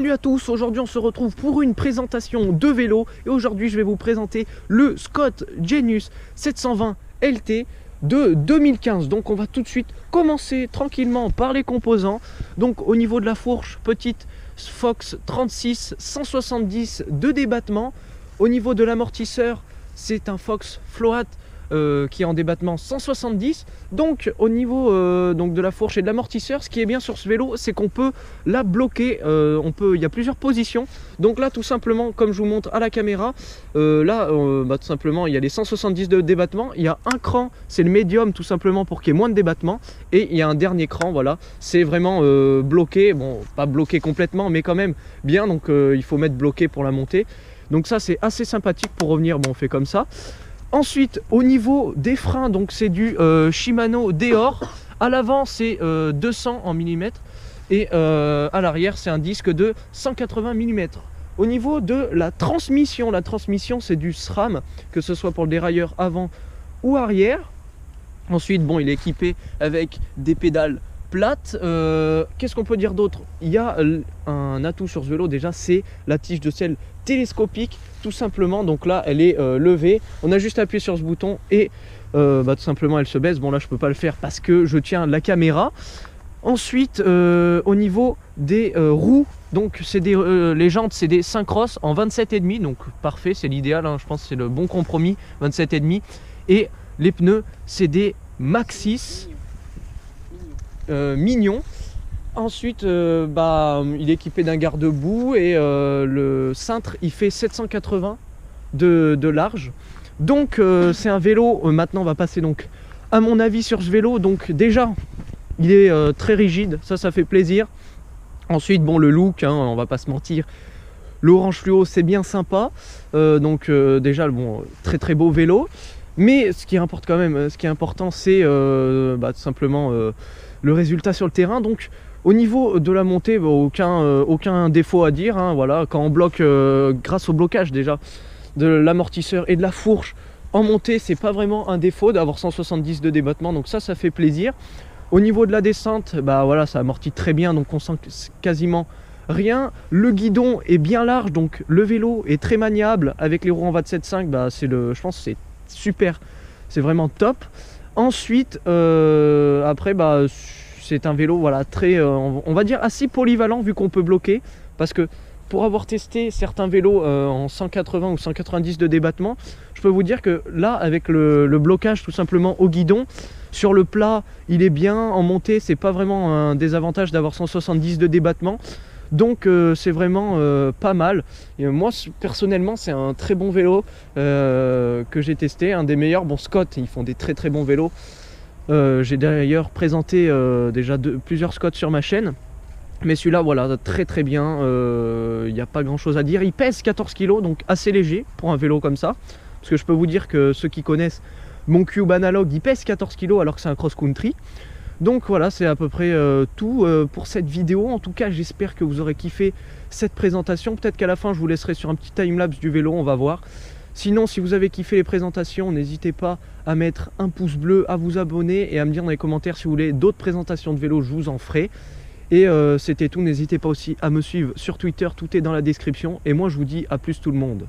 Salut à tous, aujourd'hui on se retrouve pour une présentation de vélo et aujourd'hui je vais vous présenter le Scott Genius 720 LT de 2015. Donc on va tout de suite commencer tranquillement par les composants. Donc au niveau de la fourche, petite Fox 36 170 de débattement. Au niveau de l'amortisseur, c'est un Fox Float qui est en débattement 170. Donc au niveau donc de la fourche et de l'amortisseur, ce qui est bien sur ce vélo, c'est qu'on peut la bloquer. Il y a plusieurs positions. Donc là tout simplement, comme je vous montre à la caméra, tout simplement il y a les 170 de débattement. Il y a un cran, c'est le médium tout simplement pour qu'il y ait moins de débattement. Et il y a un dernier cran, voilà, c'est vraiment bloqué. Bon, pas bloqué complètement, mais quand même bien. Donc il faut mettre bloqué pour la montée. Donc ça c'est assez sympathique. Pour revenir, bon, on fait comme ça. Ensuite, au niveau des freins, donc c'est du Shimano Deore. À l'avant, c'est 200 en millimètres et à l'arrière, c'est un disque de 180 mm. Au niveau de la transmission c'est du SRAM, que ce soit pour le dérailleur avant ou arrière. Ensuite, bon, il est équipé avec des pédales plates. Qu'est-ce qu'on peut dire d'autre? Il y a un atout sur ce vélo déjà, c'est la tige de selle télescopique, tout simplement. Donc là elle est levée, on a juste appuyé sur ce bouton et tout simplement elle se baisse. Bon là je peux pas le faire parce que je tiens la caméra. Ensuite au niveau des roues, donc c'est les jantes, c'est des Syncross en 27,5, donc parfait, c'est l'idéal, hein, je pense que c'est le bon compromis, 27,5. Et les pneus, c'est des Maxxis mignons. Ensuite, il est équipé d'un garde-boue et le cintre il fait 780 de large. Donc c'est un vélo, maintenant on va passer donc à mon avis sur ce vélo. Donc déjà il est très rigide, ça fait plaisir. Ensuite bon, le look, hein, on va pas se mentir, l'orange fluo c'est bien sympa. Déjà bon, très beau vélo. Mais ce qui importe quand même, ce qui est important, c'est tout simplement le résultat sur le terrain. Donc au niveau de la montée, aucun défaut à dire, hein, voilà. Quand on bloque, grâce au blocage déjà de l'amortisseur et de la fourche en montée, c'est pas vraiment un défaut d'avoir 170 de débattement, donc ça fait plaisir. Au niveau de la descente, voilà, ça amortit très bien, donc on sent quasiment rien. Le guidon est bien large, donc le vélo est très maniable avec les roues en 27,5. Je pense que c'est super, c'est vraiment top. Ensuite après c'est un vélo, voilà, très on va dire assez polyvalent, vu qu'on peut bloquer, parce que pour avoir testé certains vélos en 180 ou 190 de débattement, je peux vous dire que là avec le blocage tout simplement au guidon, sur le plat il est bien, en montée c'est pas vraiment un désavantage d'avoir 170 de débattement. Donc c'est vraiment pas mal. Et moi personnellement c'est un très bon vélo que j'ai testé, un des meilleurs. Bon, Scott, ils font des très bons vélos. J'ai d'ailleurs présenté déjà plusieurs Scott sur ma chaîne. Mais celui-là, voilà, très bien. Il n'y a pas grand chose à dire. Il pèse 14 kg, donc assez léger pour un vélo comme ça. Parce que je peux vous dire que ceux qui connaissent mon Cube Analog, il pèse 14 kg alors que c'est un cross-country. Donc voilà, c'est à peu près tout pour cette vidéo. En tout cas, j'espère que vous aurez kiffé cette présentation. Peut-être qu'à la fin, je vous laisserai sur un petit timelapse du vélo, on va voir. Sinon, si vous avez kiffé les présentations, n'hésitez pas à mettre un pouce bleu, à vous abonner et à me dire dans les commentaires si vous voulez d'autres présentations de vélo, je vous en ferai. Et c'était tout, n'hésitez pas aussi à me suivre sur Twitter, tout est dans la description. Et moi, je vous dis à plus tout le monde.